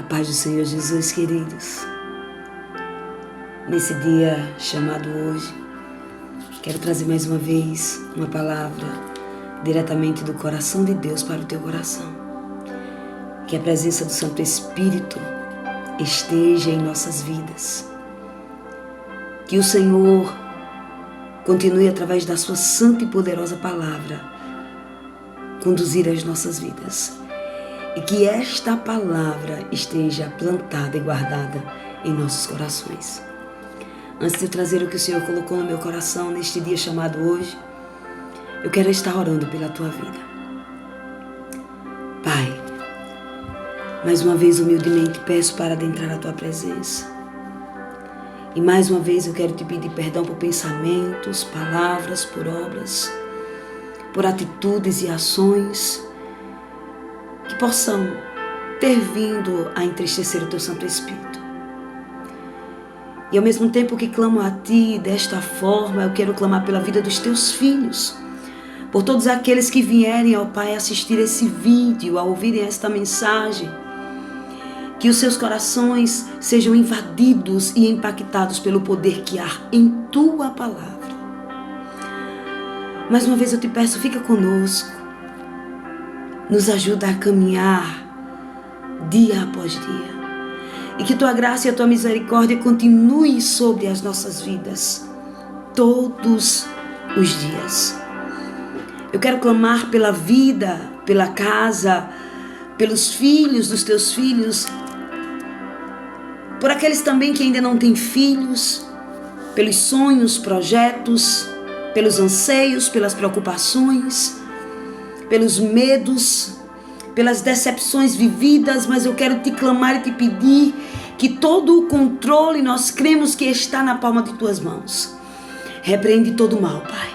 Paz do Senhor Jesus, queridos. Nesse dia chamado hoje, quero trazer mais uma vez uma palavra diretamente do coração de Deus para o teu coração. Que a presença do Santo Espírito esteja em nossas vidas. Que o Senhor continue através da sua santa e poderosa palavra conduzir as nossas vidas. E que esta palavra esteja plantada e guardada em nossos corações. Antes de eu trazer o que o Senhor colocou no meu coração neste dia chamado hoje, eu quero estar orando pela tua vida. Pai, mais uma vez humildemente peço para adentrar a tua presença. E mais uma vez eu quero te pedir perdão por pensamentos, palavras, por obras, por atitudes e ações que possam ter vindo a entristecer o teu Santo Espírito. E ao mesmo tempo que clamo a ti desta forma, eu quero clamar pela vida dos teus filhos, por todos aqueles que vierem, ó Pai, assistir esse vídeo, a ouvirem esta mensagem, que os seus corações sejam invadidos e impactados pelo poder que há em tua palavra. Mais uma vez eu te peço, fica conosco. Nos ajuda a caminhar dia após dia. E que tua graça e a tua misericórdia continue sobre as nossas vidas todos os dias. Eu quero clamar pela vida, pela casa, pelos filhos dos teus filhos, por aqueles também que ainda não têm filhos, pelos sonhos, projetos, pelos anseios, pelas preocupações, pelos medos, pelas decepções vividas, mas eu quero te clamar e te pedir que todo o controle nós cremos que está na palma de tuas mãos. Repreende todo o mal, Pai.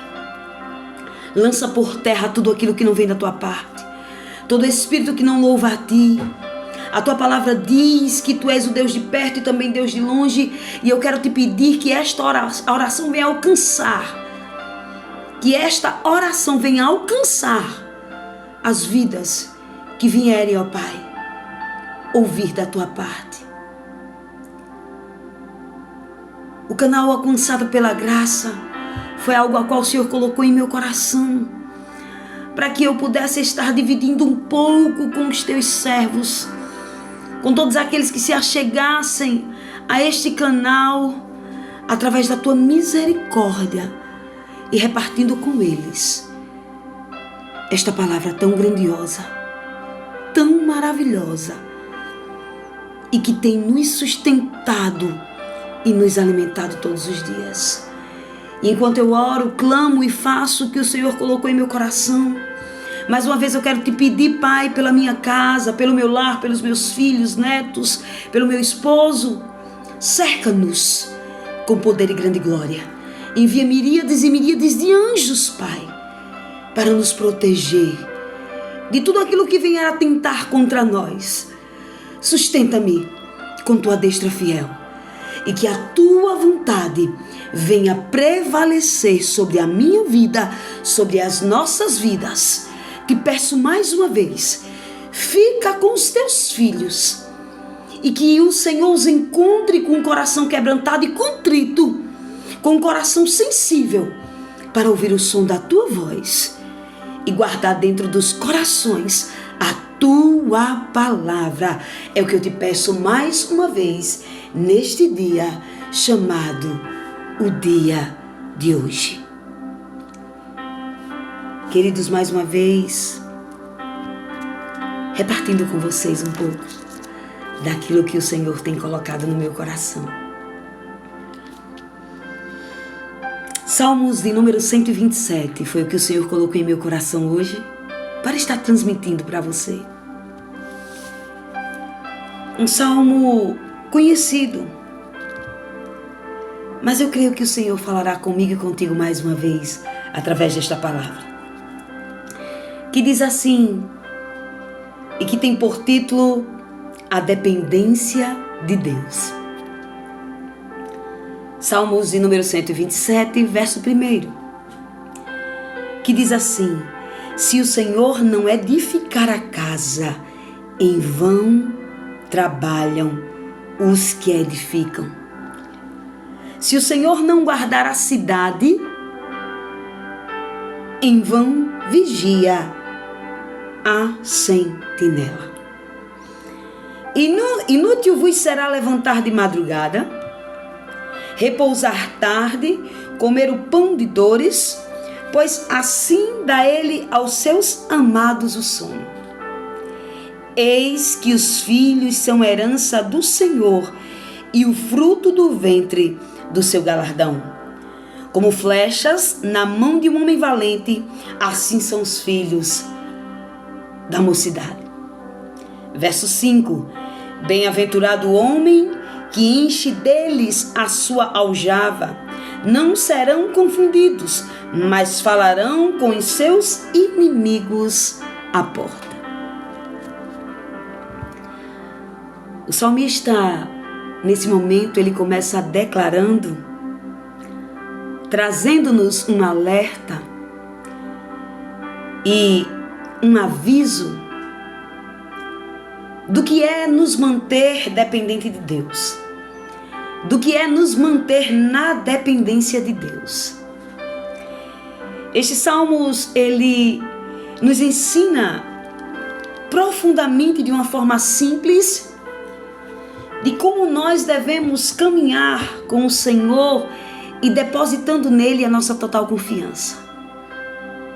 Lança por terra tudo aquilo que não vem da tua parte, todo espírito que não louva a ti. A tua palavra diz que tu és o Deus de perto e também Deus de longe, e eu quero te pedir que esta oração venha alcançar, as vidas que vierem, ó Pai, ouvir da tua parte. O canal alcançado pela graça foi algo a qual o Senhor colocou em meu coração, para que eu pudesse estar dividindo um pouco com os teus servos, com todos aqueles que se achegassem a este canal, através da tua misericórdia, e repartindo com eles esta palavra tão grandiosa, tão maravilhosa, e que tem nos sustentado e nos alimentado todos os dias. E enquanto eu oro, clamo e faço o que o Senhor colocou em meu coração, mais uma vez eu quero te pedir, Pai, pela minha casa, pelo meu lar, pelos meus filhos, netos, pelo meu esposo. Cerca-nos com poder e grande glória. Envia miríades e miríades de anjos, Pai, para nos proteger de tudo aquilo que venha a atentar contra nós. Sustenta-me com tua destra fiel, e que a tua vontade venha prevalecer sobre a minha vida, sobre as nossas vidas. Te peço mais uma vez, fica com os teus filhos, e que o Senhor os encontre com um coração quebrantado e contrito, com um coração sensível, para ouvir o som da tua voz e guardar dentro dos corações a tua palavra. É o que eu te peço mais uma vez, neste dia chamado o dia de hoje. Queridos, mais uma vez, repartindo com vocês um pouco daquilo que o Senhor tem colocado no meu coração. Salmos de número 127 foi o que o Senhor colocou em meu coração hoje para estar transmitindo para você. Um salmo conhecido, mas eu creio que o Senhor falará comigo e contigo mais uma vez através desta palavra, que diz assim, e que tem por título A Dependência de Deus. Salmos de número 127, verso 1, que diz assim: se o Senhor não edificar a casa, em vão trabalham os que edificam. Se o Senhor não guardar a cidade, em vão vigia a sentinela. Inútil vos será levantar de madrugada, repousar tarde, comer o pão de dores, pois assim dá ele aos seus amados o sono. Eis que os filhos são herança do Senhor e o fruto do ventre do seu galardão. Como flechas na mão de um homem valente, assim são os filhos da mocidade. Verso 5. Bem-aventurado o homem que enche deles a sua aljava. Não serão confundidos, mas falarão com os seus inimigos à porta. O salmista, nesse momento, ele começa declarando, trazendo-nos um alerta e um aviso do que é nos manter dependente de Deus, do que é nos manter na dependência de Deus. Este Salmos, ele nos ensina profundamente, de uma forma simples, de como nós devemos caminhar com o Senhor e depositando nele a nossa total confiança.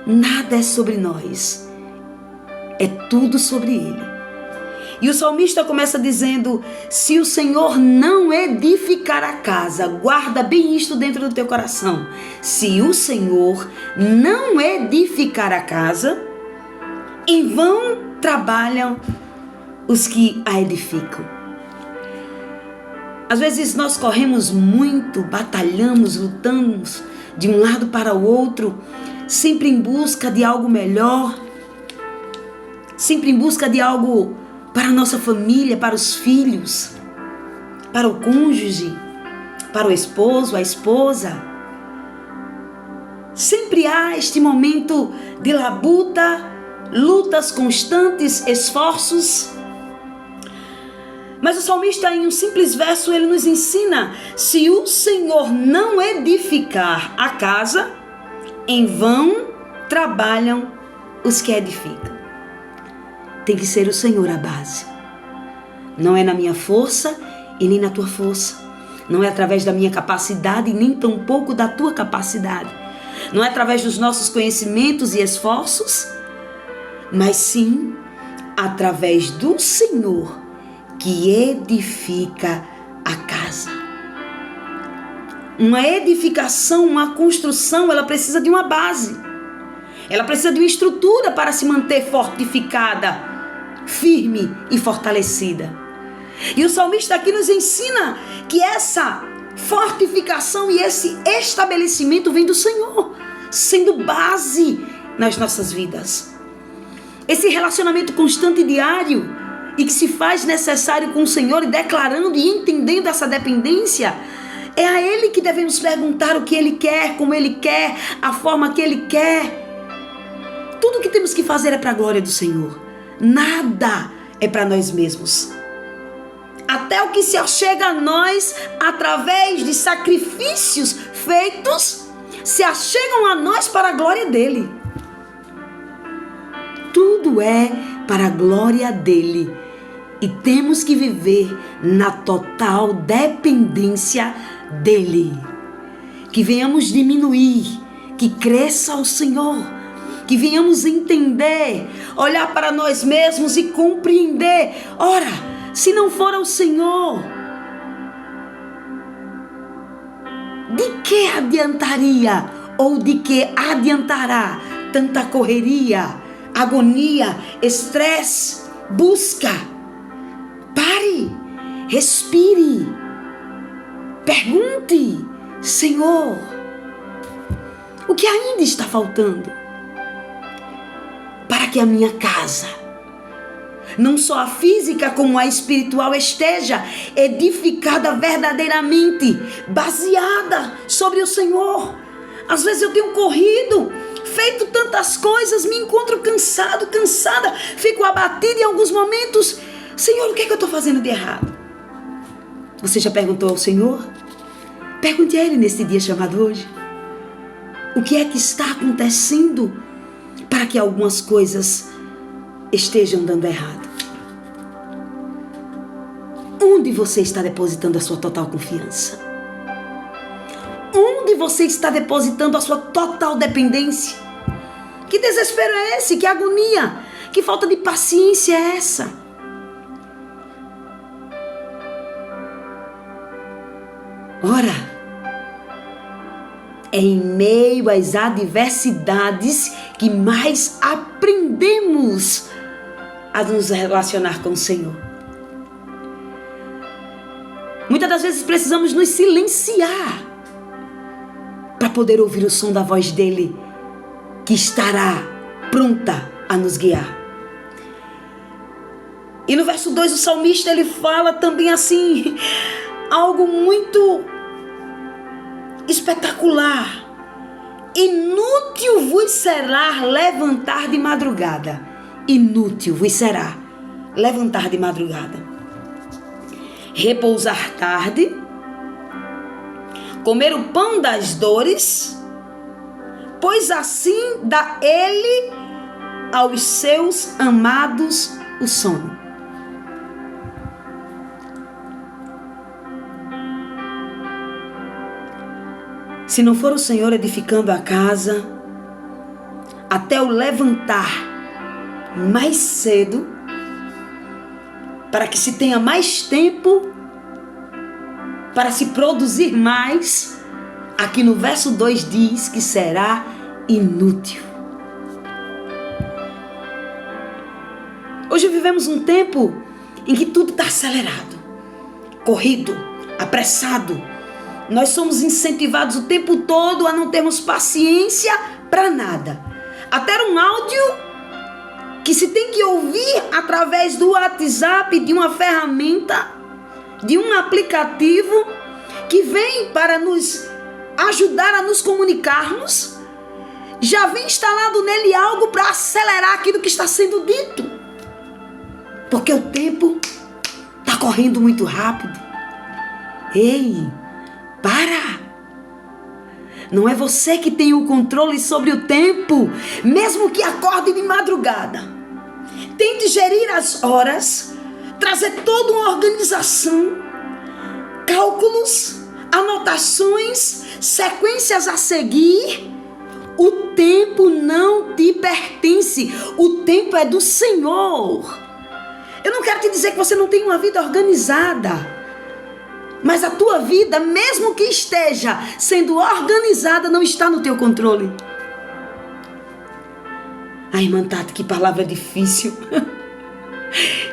Nada é sobre nós, é tudo sobre ele. E o salmista começa dizendo: se o Senhor não edificar a casa, guarda bem isto dentro do teu coração. Se o Senhor não edificar a casa, em vão trabalham os que a edificam. Às vezes nós corremos muito, batalhamos, lutamos de um lado para o outro, sempre em busca de algo melhor, sempre em busca de algo para a nossa família, para os filhos, para o cônjuge, para o esposo, a esposa. Sempre há este momento de labuta, lutas constantes, esforços. Mas o salmista, em um simples verso, ele nos ensina: se o Senhor não edificar a casa, em vão trabalham os que edificam. Tem que ser o Senhor a base. Não é na minha força e nem na tua força. Não é através da minha capacidade e nem tampouco da tua capacidade. Não é através dos nossos conhecimentos e esforços, mas sim através do Senhor que edifica a casa. Uma edificação, uma construção, ela precisa de uma base. Ela precisa de uma estrutura para se manter fortificada, firme e fortalecida. E o salmista aqui nos ensina que essa fortificação e esse estabelecimento vem do Senhor, sendo base nas nossas vidas. Esse relacionamento constante e diário, e que se faz necessário com o Senhor, e declarando e entendendo essa dependência, é a Ele que devemos perguntar o que Ele quer, como Ele quer, a forma que Ele quer. Tudo o que temos que fazer é para a glória do Senhor. Nada é para nós mesmos. Até o que se achega a nós através de sacrifícios feitos, se achegam a nós para a glória dEle. Tudo é para a glória dEle. E temos que viver na total dependência dEle. Que venhamos diminuir, que cresça o Senhor. Que venhamos entender, olhar para nós mesmos e compreender. Ora, se não for o Senhor, de que adiantaria ou de que adiantará tanta correria, agonia, estresse, busca? Pare, respire, pergunte: Senhor, o que ainda está faltando para que a minha casa, não só a física como a espiritual, esteja edificada verdadeiramente, baseada sobre o Senhor? Às vezes eu tenho corrido, feito tantas coisas, me encontro cansado, cansada, fico abatida em alguns momentos. Senhor, o que é que eu estou fazendo de errado? Você já perguntou ao Senhor? Pergunte a Ele nesse dia chamado hoje. O que é que está acontecendo para que algumas coisas estejam dando errado? Onde você está depositando a sua total confiança? Onde você está depositando a sua total dependência? Que desespero é esse? Que agonia? Que falta de paciência é essa? Ora, é em meio às adversidades que mais aprendemos a nos relacionar com o Senhor. Muitas das vezes precisamos nos silenciar para poder ouvir o som da voz dele, que estará pronta a nos guiar. E no verso 2 o salmista ele fala também assim, algo muito espetacular. Inútil vos será levantar de madrugada. Inútil vos será levantar de madrugada. Repousar tarde, comer o pão das dores, pois assim dá ele aos seus amados o sono. Se não for o Senhor edificando a casa, até o levantar mais cedo, para que se tenha mais tempo para se produzir mais, aqui no verso 2 diz que será inútil. Hoje vivemos um tempo em que tudo está acelerado, corrido, apressado. Nós somos incentivados o tempo todo a não termos paciência para nada. Até um áudio que se tem que ouvir através do WhatsApp, de uma ferramenta, de um aplicativo que vem para nos ajudar a nos comunicarmos, já vem instalado nele algo para acelerar aquilo que está sendo dito. Porque o tempo está correndo muito rápido. Ei, para! Não é você que tem o controle sobre o tempo, mesmo que acorde de madrugada. Tente gerir as horas, trazer toda uma organização, cálculos, anotações, sequências a seguir. O tempo não te pertence, o tempo é do Senhor. Eu não quero te dizer que você não tem uma vida organizada, mas a tua vida, mesmo que esteja sendo organizada, não está no teu controle. Ai, irmã Tati, que palavra difícil.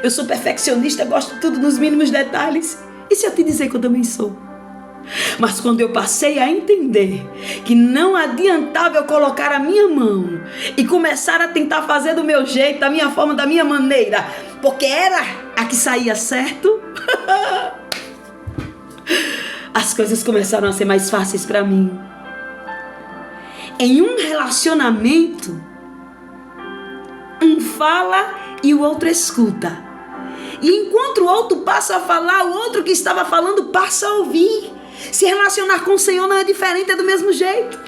Eu sou perfeccionista, gosto de tudo nos mínimos detalhes. E se eu te dizer que eu também sou? Mas quando eu passei a entender que não adiantava eu colocar a minha mão e começar a tentar fazer do meu jeito, da minha forma, da minha maneira, porque era a que saía certo, as coisas começaram a ser mais fáceis para mim. Em um relacionamento, um fala e o outro escuta. E enquanto o outro passa a falar, o outro que estava falando passa a ouvir. Se relacionar com o Senhor não é diferente, é do mesmo jeito.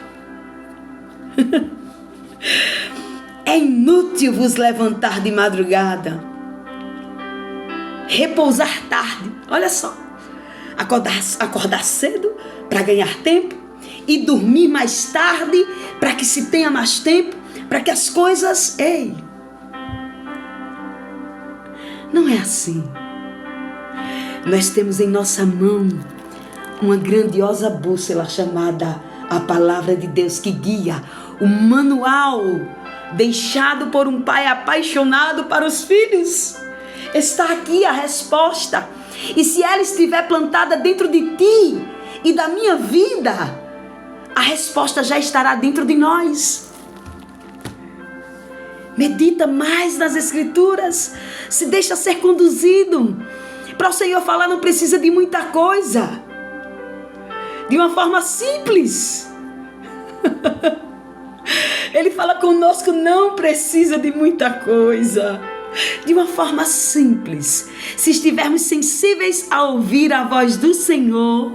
É inútil vos levantar de madrugada, repousar tarde. Olha só, acordar cedo para ganhar tempo e dormir mais tarde para que se tenha mais tempo, para que as coisas... Ei, não é assim. Nós temos em nossa mão uma grandiosa bússola chamada a Palavra de Deus, que guia o manual deixado por um pai apaixonado para os filhos. Está aqui a resposta. E se ela estiver plantada dentro de ti e da minha vida, a resposta já estará dentro de nós. Medita mais nas Escrituras. Se deixa ser conduzido. Para o Senhor falar não precisa de muita coisa. De uma forma simples. Ele fala conosco, não precisa de muita coisa. de uma forma simples, se estivermos sensíveis a ouvir a voz do Senhor,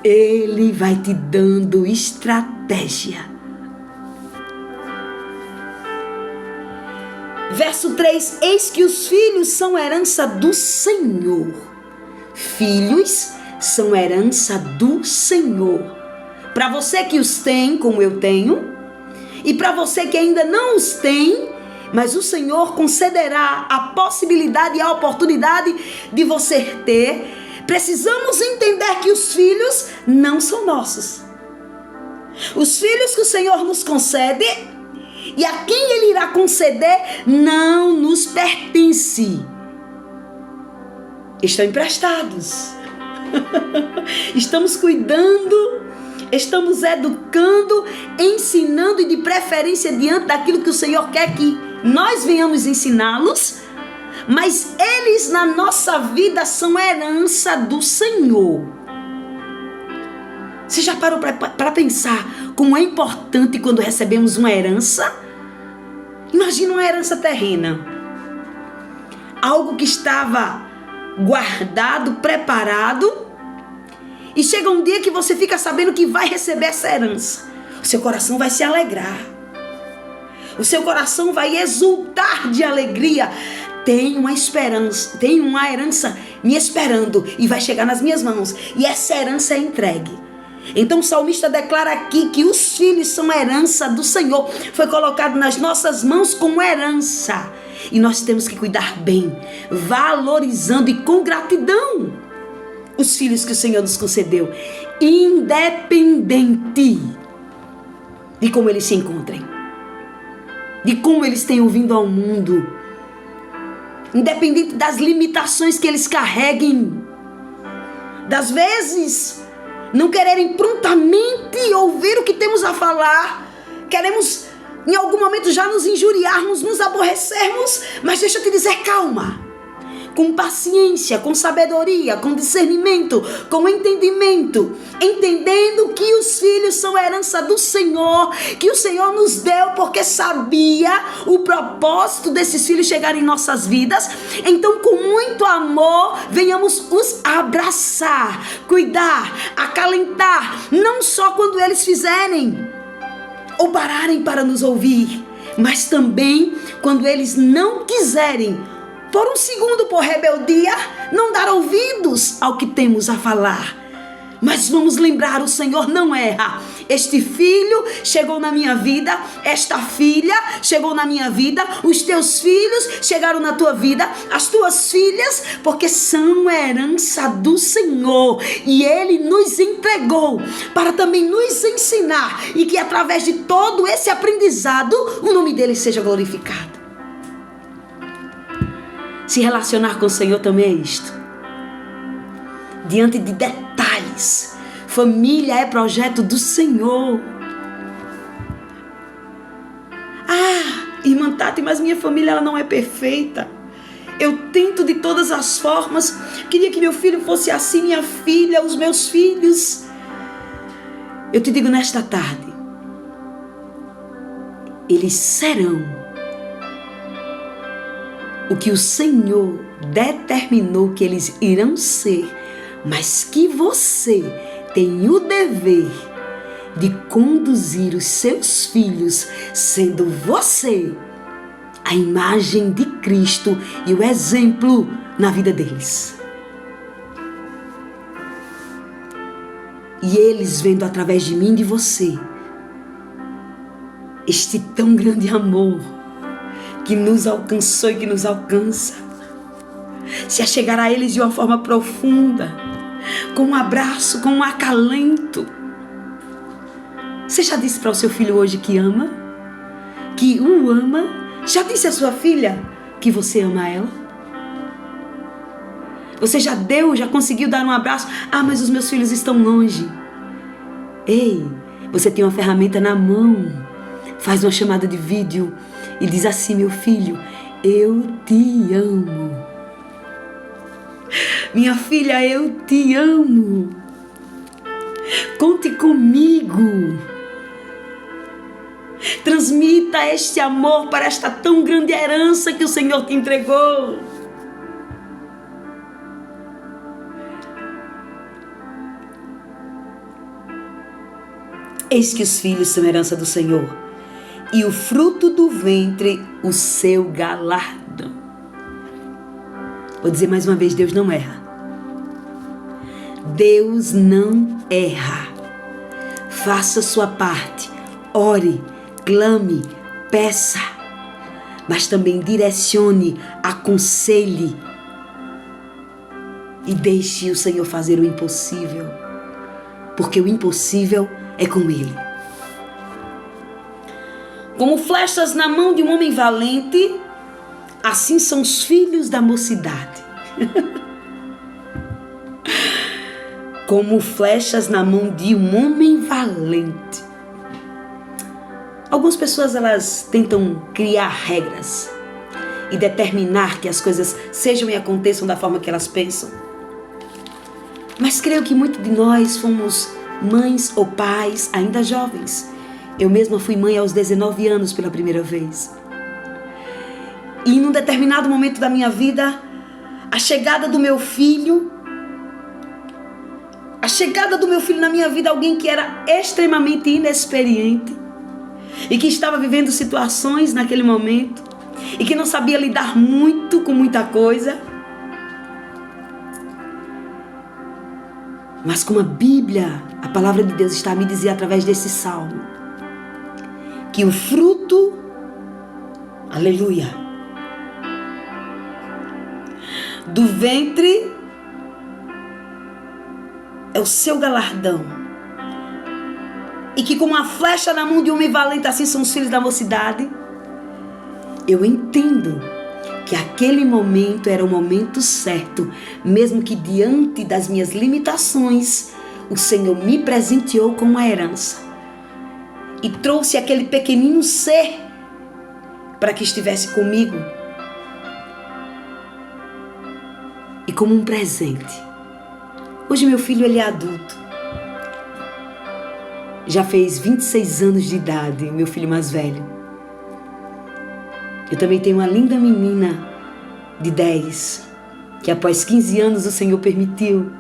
Ele vai te dando estratégia. Verso 3: eis que os filhos são herança do Senhor. Filhos são herança do Senhor. Para você que os tem, como eu tenho, e para você que ainda não os tem, mas o Senhor concederá a possibilidade e a oportunidade de você ter. Precisamos entender que os filhos não são nossos. Os filhos que o Senhor nos concede e a quem Ele irá conceder não nos pertence. Estão emprestados. Estamos cuidando, estamos educando, ensinando e de preferência diante daquilo que o Senhor quer que nós venhamos ensiná-los, mas eles na nossa vida são herança do Senhor. Você já parou para pensar como é importante quando recebemos uma herança? Imagina uma herança terrena. Algo que estava guardado, preparado, e chega um dia que você fica sabendo que vai receber essa herança. O seu coração vai se alegrar. O seu coração vai exultar de alegria. Tem uma esperança, tem uma herança me esperando e vai chegar nas minhas mãos. E essa herança é entregue. Então o salmista declara aqui que os filhos são a herança do Senhor. Foi colocado nas nossas mãos como herança. E nós temos que cuidar bem, valorizando e com gratidão os filhos que o Senhor nos concedeu, independente de como eles se encontrem, de como eles tenham vindo ao mundo, independente das limitações que eles carreguem, das vezes não quererem prontamente ouvir o que temos a falar, queremos em algum momento já nos injuriarmos, nos aborrecermos, mas deixa eu te dizer, calma, com paciência, com sabedoria, com discernimento, com entendimento, entendendo que os filhos são herança do Senhor, que o Senhor nos deu porque sabia o propósito desses filhos chegarem em nossas vidas. Então, com muito amor, venhamos os abraçar, cuidar, acalentar, não só quando eles fizerem ou pararem para nos ouvir, mas também quando eles não quiserem, por um segundo, por rebeldia, não dar ouvidos ao que temos a falar. Mas vamos lembrar, o Senhor não erra. Este filho chegou na minha vida, esta filha chegou na minha vida, os teus filhos chegaram na tua vida, as tuas filhas, porque são herança do Senhor. E Ele nos entregou para também nos ensinar e que através de todo esse aprendizado, o nome dele seja glorificado. Se relacionar com o Senhor também é isto. Diante de detalhes, família é projeto do Senhor. Irmã Tati, mas minha família ela não é perfeita. Eu tento de todas as formas. Queria que meu filho fosse assim, minha filha, os meus filhos. Eu te digo nesta tarde, eles serão o que o Senhor determinou que eles irão ser, mas que você tem o dever de conduzir os seus filhos, sendo você a imagem de Cristo e o exemplo na vida deles. E eles vendo através de mim e de você este tão grande amor que nos alcançou e que nos alcança, se achegar a eles de uma forma profunda, com um abraço, com um acalento. Você já disse para o seu filho hoje que ama? Que o ama? Já disse à sua filha que você ama ela? Você já conseguiu dar um abraço? Mas os meus filhos estão longe. Ei, você tem uma ferramenta na mão. Faz uma chamada de vídeo e diz assim: meu filho, eu te amo. Minha filha, eu te amo. Conte comigo. Transmita este amor para esta tão grande herança que o Senhor te entregou. Eis que os filhos são herança do Senhor, e o fruto do ventre, o seu galardão. Vou dizer mais uma vez, Deus não erra. Deus não erra. Faça a sua parte. Ore, clame, peça. Mas também direcione, aconselhe. E deixe o Senhor fazer o impossível. Porque o impossível é com Ele. Como flechas na mão de um homem valente, assim são os filhos da mocidade. Como flechas na mão de um homem valente. Algumas pessoas, elas tentam criar regras e determinar que as coisas sejam e aconteçam da forma que elas pensam. Mas creio que muitos de nós fomos mães ou pais ainda jovens. Eu mesma fui mãe aos 19 anos pela primeira vez. E num determinado momento da minha vida, a chegada do meu filho na minha vida, alguém que era extremamente inexperiente e que estava vivendo situações naquele momento e que não sabia lidar muito com muita coisa. Mas como a Bíblia, a palavra de Deus está a me dizer através desse salmo, que o fruto, aleluia, do ventre é o seu galardão. E que como uma flecha na mão de um homem valente, assim são os filhos da mocidade. Eu entendo que aquele momento era o momento certo, mesmo que diante das minhas limitações, o Senhor me presenteou com uma herança e trouxe aquele pequenino ser para que estivesse comigo e como um presente. Hoje meu filho, ele é adulto, já fez 26 anos de idade, meu filho mais velho. Eu também tenho uma linda menina de 10, que após 15 anos o Senhor permitiu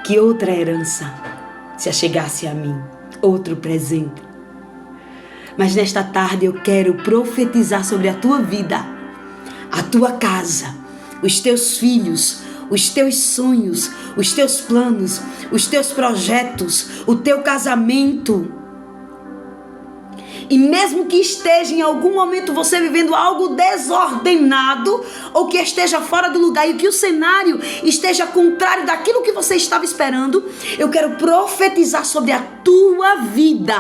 que outra herança se achegasse a mim, outro presente. Mas nesta tarde eu quero profetizar sobre a tua vida, a tua casa, os teus filhos, os teus sonhos, os teus planos, os teus projetos, o teu casamento. E mesmo que esteja em algum momento você vivendo algo desordenado, ou que esteja fora do lugar e que o cenário esteja contrário daquilo que você estava esperando, eu quero profetizar sobre a tua vida,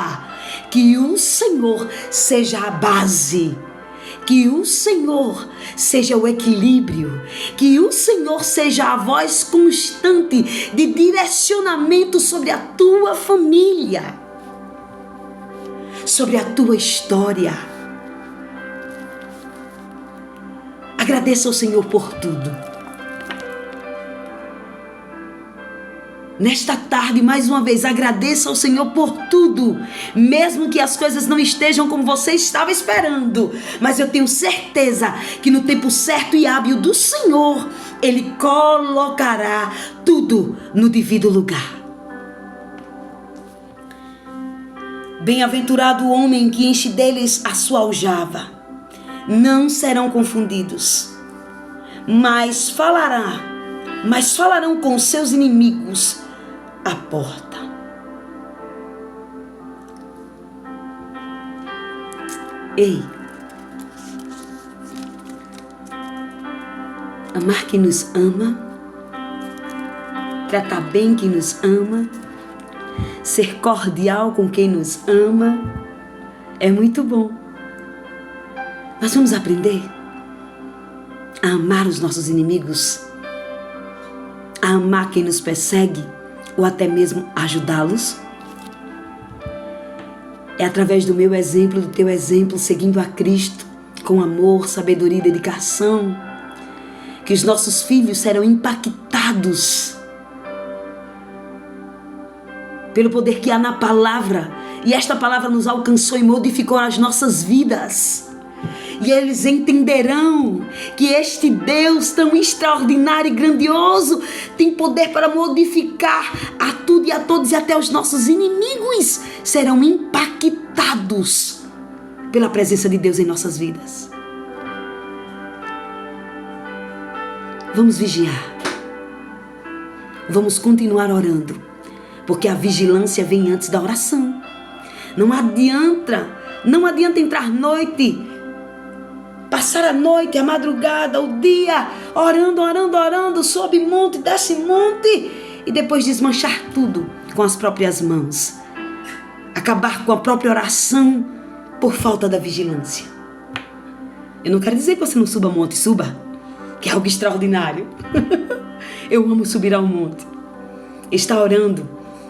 que o Senhor seja a base, que o Senhor seja o equilíbrio, que o Senhor seja a voz constante de direcionamento sobre a tua família, sobre a tua história. Agradeça ao Senhor por tudo. Nesta tarde, mais uma vez, agradeça ao Senhor por tudo, mesmo que as coisas não estejam como você estava esperando, mas eu tenho certeza que no tempo certo e hábil do Senhor, Ele colocará tudo no devido lugar. Bem-aventurado o homem que enche deles a sua aljava. Não serão confundidos, mas falarão com seus inimigos à porta. Ei, amar quem nos ama, tratar bem quem nos ama, ser cordial com quem nos ama, é muito bom. Nós vamos aprender a amar os nossos inimigos, a amar quem nos persegue, ou até mesmo ajudá-los. É através do meu exemplo, do teu exemplo, seguindo a Cristo, com amor, sabedoria e dedicação, que os nossos filhos serão impactados pelo poder que há na palavra E esta palavra nos alcançou e modificou as nossas vidas. E eles entenderão que este Deus tão extraordinário e grandioso tem poder para modificar a tudo e a todos, e até os nossos inimigos serão impactados pela presença de Deus em nossas vidas. Vamos vigiar. Vamos continuar orando, porque a vigilância vem antes da oração. Não adianta entrar noite, passar a noite, a madrugada, o dia, orando, sobe monte, desce monte, e depois desmanchar tudo com as próprias mãos. Acabar com a própria oração por falta da vigilância. Eu não quero dizer que você não suba monte, suba, que é algo extraordinário. Eu amo subir ao monte. Estar orando.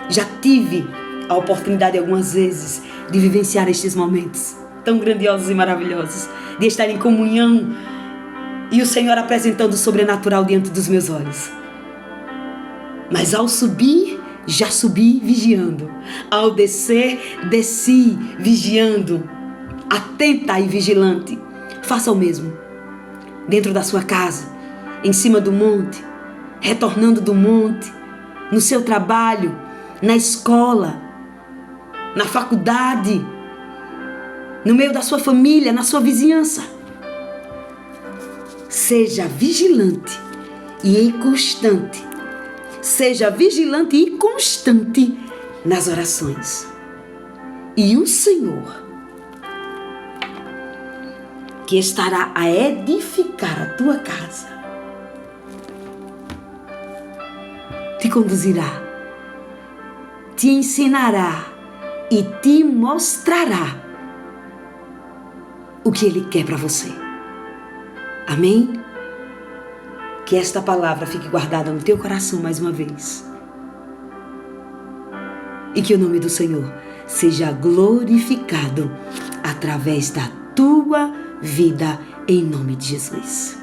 Já tive a oportunidade algumas vezes de vivenciar estes momentos tão grandiosos e maravilhosos, de estar em comunhão e o Senhor apresentando o sobrenatural diante dos meus olhos. Mas ao subir, já subi vigiando. Ao descer, desci vigiando. Atenta e vigilante. Faça o mesmo. Dentro da sua casa, em cima do monte, retornando do monte, no seu trabalho, na escola, na faculdade, no meio da sua família, na sua vizinhança. Seja vigilante e constante. Seja vigilante e constante nas orações. E o Senhor, que estará a edificar a tua casa, te conduzirá, te ensinará e te mostrará o que Ele quer para você. Amém? Que esta palavra fique guardada no teu coração mais uma vez. E que o nome do Senhor seja glorificado através da tua vida, em nome de Jesus.